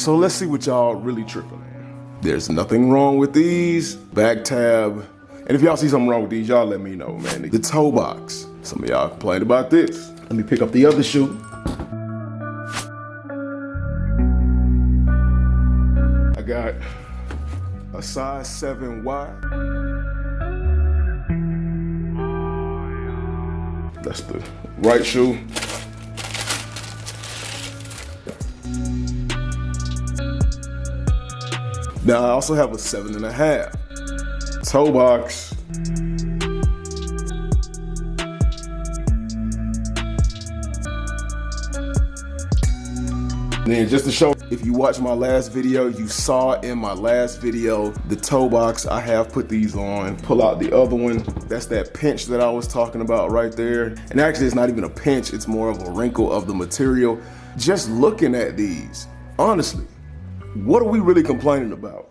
So let's see what y'all really tripping on. There's nothing wrong with these. Back tab. And if y'all see something wrong with these, y'all let me know, man. The toe box. Some of y'all complained about this. Let me pick up the other shoe. I got a size 7 wide. That's the right shoe. Now I also have a 7.5 toe box. And then just to show, if you watched my last video, you saw in my last video, the toe box, I have put these on. Pull out the other one. That's that pinch that I was talking about right there. And actually it's not even a pinch, it's more of a wrinkle of the material. Just looking at these, honestly, what are we really complaining about?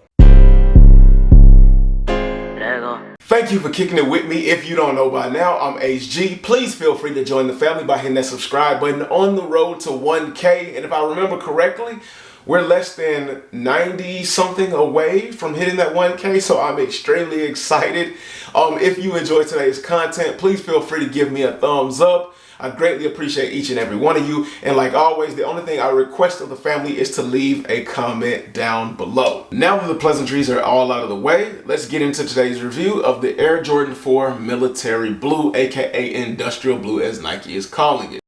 Thank you for kicking it with me. If you don't know by now, I'm HG. Please feel free to join the family by hitting that subscribe button. On the road to 1K. And if I remember correctly, we're less than 90 something away from hitting that 1K. So I'm extremely excited. If you enjoyed today's content, please feel free to give me a thumbs up. I greatly appreciate each and every one of you. And like always, the only thing I request of the family is to leave a comment down below. Now that the pleasantries are all out of the way, let's get into today's review of the Air Jordan 4 Military Blue, aka Industrial Blue as Nike is calling it.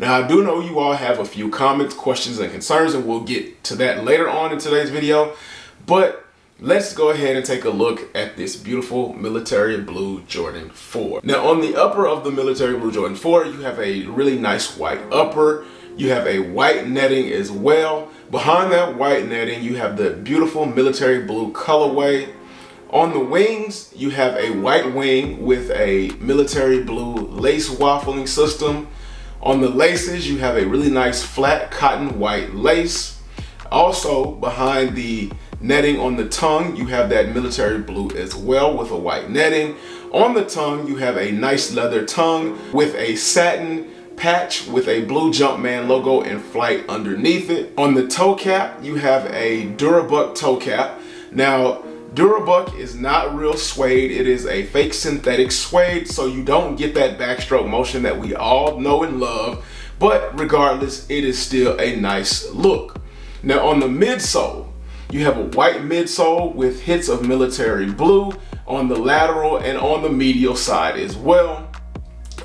Now, I do know you all have a few comments, questions, and concerns, and we'll get to that later on in today's video. But let's go ahead and take a look at this beautiful Military Blue Jordan 4. Now, on the upper of the Military Blue Jordan 4, you have a really nice white upper. You have a white netting as well. Behind that white netting, you have the beautiful Military Blue colorway. On the wings, you have a white wing with a Military Blue lace waffling system. On the laces, you have a really nice flat cotton white lace. Also, behind the netting on the tongue, you have that Military Blue as well with a white netting. On the tongue, you have a nice leather tongue with a satin patch with a blue Jumpman logo in flight underneath it. On the toe cap, you have a Durabuck toe cap. Now, Durabuck is not real suede. It is a fake synthetic suede, so you don't get that backstroke motion that we all know and love. But regardless, it is still a nice look. Now on the midsole, you have a white midsole with hits of Military Blue on the lateral and on the medial side as well.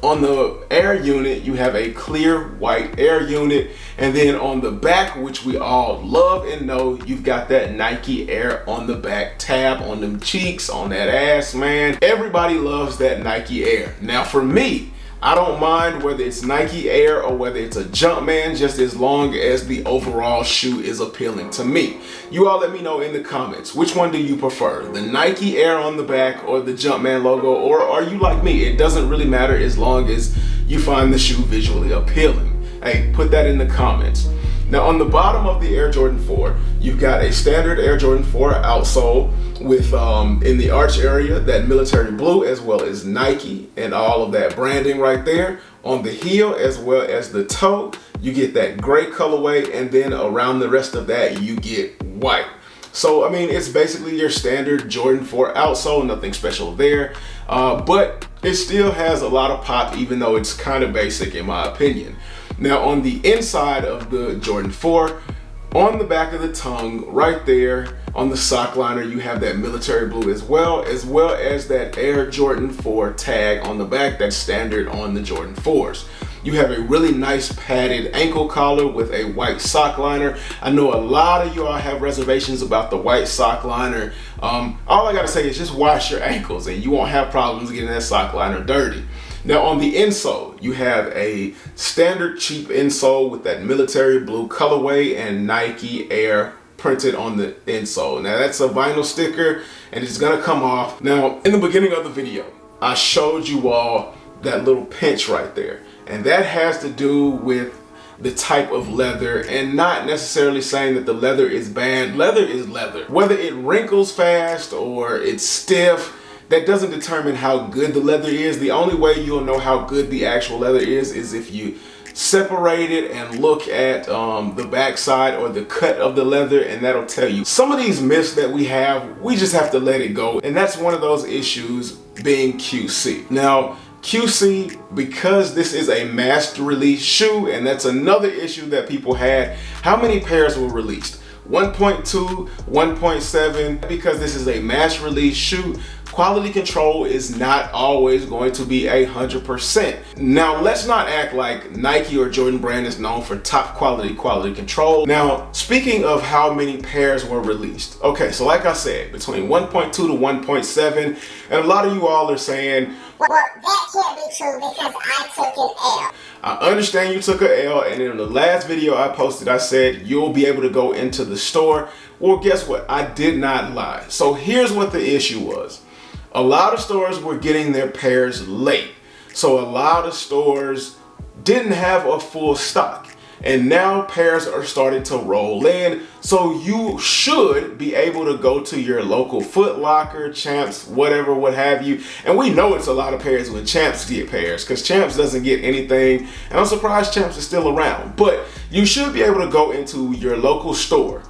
On the air unit, you have a clear white air unit. And then on the back, which we all love and know, you've got that Nike Air on the back tab, on them cheeks, on that ass, man. Everybody loves that Nike Air. Now for me, I don't mind whether it's Nike Air or whether it's a Jumpman, just as long as the overall shoe is appealing to me. You all let me know in the comments, which one do you prefer? The Nike Air on the back or the Jumpman logo? Or are you like me? It doesn't really matter as long as you find the shoe visually appealing. Hey, put that in the comments. Now on the bottom of the Air Jordan 4, you've got a standard Air Jordan 4 outsole with in the arch area that Military Blue as well as Nike and all of that branding right there. On the heel as well as the toe, you get that gray colorway, and then around the rest of that you get white. So I mean, it's basically your standard Jordan 4 outsole, nothing special there. But it still has a lot of pop, even though it's kind of basic in my opinion. Now on the inside of the Jordan 4, on the back of the tongue, right there on the sock liner, you have that Military Blue as well as that Air Jordan 4 tag on the back that's standard on the Jordan 4s. You have a really nice padded ankle collar with a white sock liner. I know a lot of you all have reservations about the white sock liner. All I gotta say is just wash your ankles and you won't have problems getting that sock liner dirty. Now on the insole, you have a standard cheap insole with that Military Blue colorway and Nike Air printed on the insole. Now that's a vinyl sticker and it's gonna come off. Now in the beginning of the video, I showed you all that little pinch right there. And that has to do with the type of leather, and not necessarily saying that the leather is bad. Leather is leather. Whether it wrinkles fast or it's stiff, that doesn't determine how good the leather is. The only way you'll know how good the actual leather is if you separate it and look at the backside or the cut of the leather, and that'll tell you. Some of these myths that we have, we just have to let it go, and that's one of those issues being QC. Now, QC, because this is a mass release shoe, and that's another issue that people had, how many pairs were released? 1.2, 1.7, because this is a mass release shoe, quality control is not always going to be 100%. Now, let's not act like Nike or Jordan Brand is known for top quality control. Now, speaking of how many pairs were released, okay, so like I said, between 1.2 to 1.7, and a lot of you all are saying, well, that can't be true because I took an L. I understand you took an L, and in the last video I posted, I said you'll be able to go into the store. Well, guess what? I did not lie. So here's what the issue was. A lot of stores were getting their pairs late. So a lot of stores didn't have a full stock. And now pairs are starting to roll in. So you should be able to go to your local Foot Locker, Champs, whatever, what have you. And we know it's a lot of pairs when Champs get pairs, because Champs doesn't get anything. And I'm surprised Champs is still around. But you should be able to go into your local store.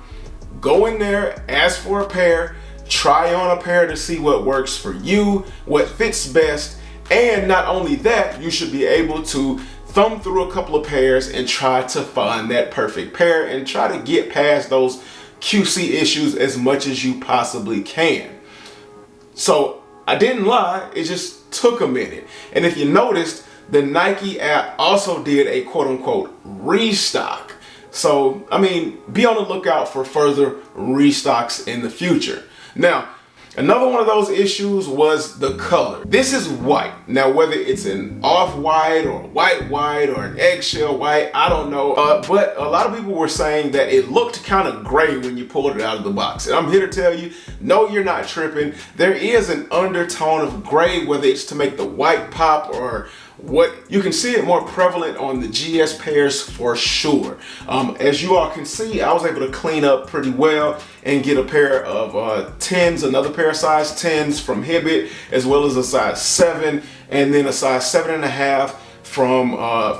Go in there, ask for a pair, try on a pair to see what works for you, what fits best. And not only that, you should be able to thumb through a couple of pairs and try to find that perfect pair and try to get past those QC issues as much as you possibly can. So I didn't lie, it just took a minute. And if you noticed, the Nike app also did a quote-unquote restock. So, I mean, be on the lookout for further restocks in the future. Now, another one of those issues was the color. This is white. Now, whether it's an off-white or white or an eggshell white, I don't know. But a lot of people were saying that it looked kind of gray when you pulled it out of the box. And I'm here to tell you, no, you're not tripping. There is an undertone of gray, whether it's to make the white pop or what. You can see it more prevalent on the GS pairs for sure. As you all can see, I was able to clean up pretty well and get a pair of 10s, another pair of size 10s from Hibbett, as well as a size 7, and then a size 7.5 from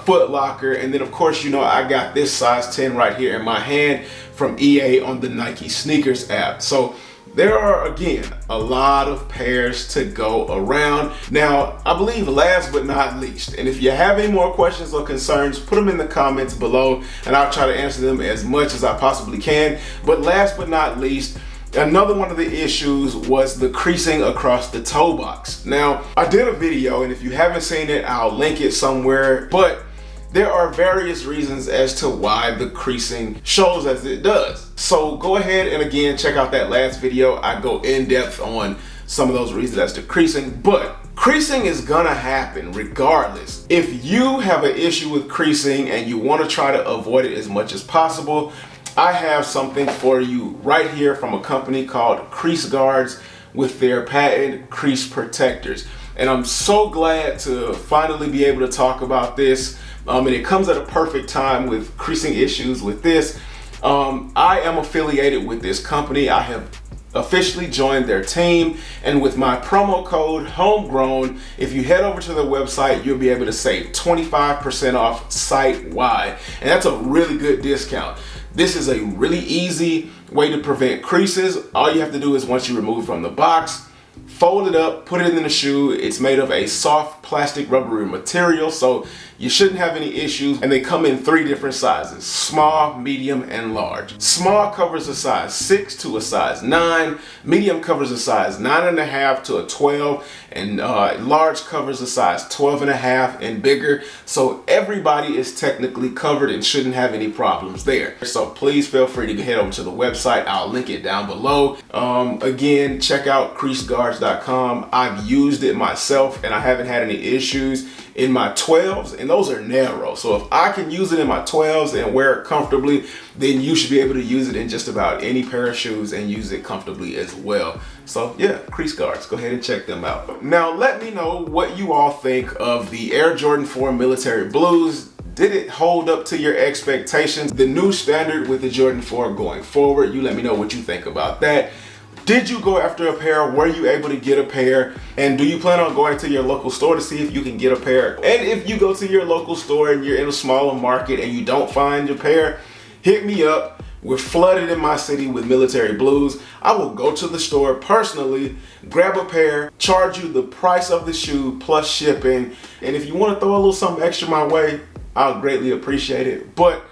Foot Locker. And then of course, you know, I got this size 10 right here in my hand from EA on the Nike Sneakers app. So there are, again, a lot of pairs to go around. Now, I believe last but not least, and if you have any more questions or concerns, put them in the comments below and I'll try to answer them as much as I possibly can. But last but not least, another one of the issues was the creasing across the toe box. Now, I did a video, and if you haven't seen it, I'll link it somewhere, but there are various reasons as to why the creasing shows as it does. So go ahead and again, check out that last video. I go in depth on some of those reasons as to creasing, but creasing is gonna happen regardless. If you have an issue with creasing and you wanna try to avoid it as much as possible, I have something for you right here from a company called Crease Guards with their patent crease protectors. And I'm so glad to finally be able to talk about this. And it comes at a perfect time with creasing issues with this. I am affiliated with this company. I have officially joined their team, and with my promo code homegrown, if you head over to their website, you'll be able to save 25% off site-wide, and that's a really good discount. This is a really easy way to prevent creases. All you have to do is, once you remove it from the box, fold it up, put it in the shoe. It's made of a soft plastic rubbery material, so you shouldn't have any issues. And they come in 3 different sizes: small, medium, and large. Small covers a size 6 to a size 9. Medium covers a size 9.5 to a 12. And large covers a size 12.5 and bigger. So everybody is technically covered and shouldn't have any problems there. So please feel free to head over to the website. I'll link it down below. Again, check out creaseguards.com. I've used it myself and I haven't had any issues in my 12s, and those are narrow. So if I can use it in my 12s and wear it comfortably, then you should be able to use it in just about any pair of shoes and use it comfortably as well. So yeah, Crease Guards, go ahead and check them out. Now let me know what you all think of the Air Jordan 4 Military Blues. Did it hold up to your expectations? The new standard with the Jordan 4 going forward. You let me know what you think about that. Did you go after a pair? Were you able to get a pair? And do you plan on going to your local store to see if you can get a pair? And if you go to your local store and you're in a smaller market and you don't find your pair, hit me up. We're flooded in my city with military blues. I will go to the store personally, grab a pair, charge you the price of the shoe plus shipping. And if you want to throw a little something extra my way, I'll greatly appreciate it. But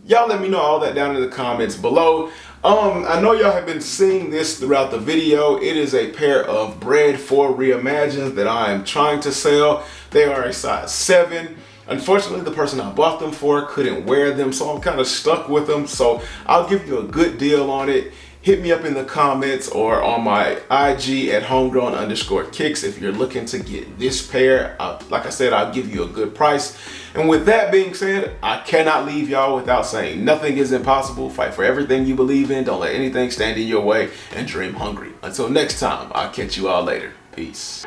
y'all let me know all that down in the comments below. I know y'all have been seeing this throughout the video. It is a pair of Bred 4 Reimagined that I am trying to sell. They are a size 7. Unfortunately, the person I bought them for couldn't wear them, so I'm kind of stuck with them. So I'll give you a good deal on it. Hit me up in the comments or on my IG at homegrown_kicks if you're looking to get this pair. Like I said, I'll give you a good price. And with that being said, I cannot leave y'all without saying nothing is impossible. Fight for everything you believe in. Don't let anything stand in your way, and dream hungry. Until next time, I'll catch you all later. Peace.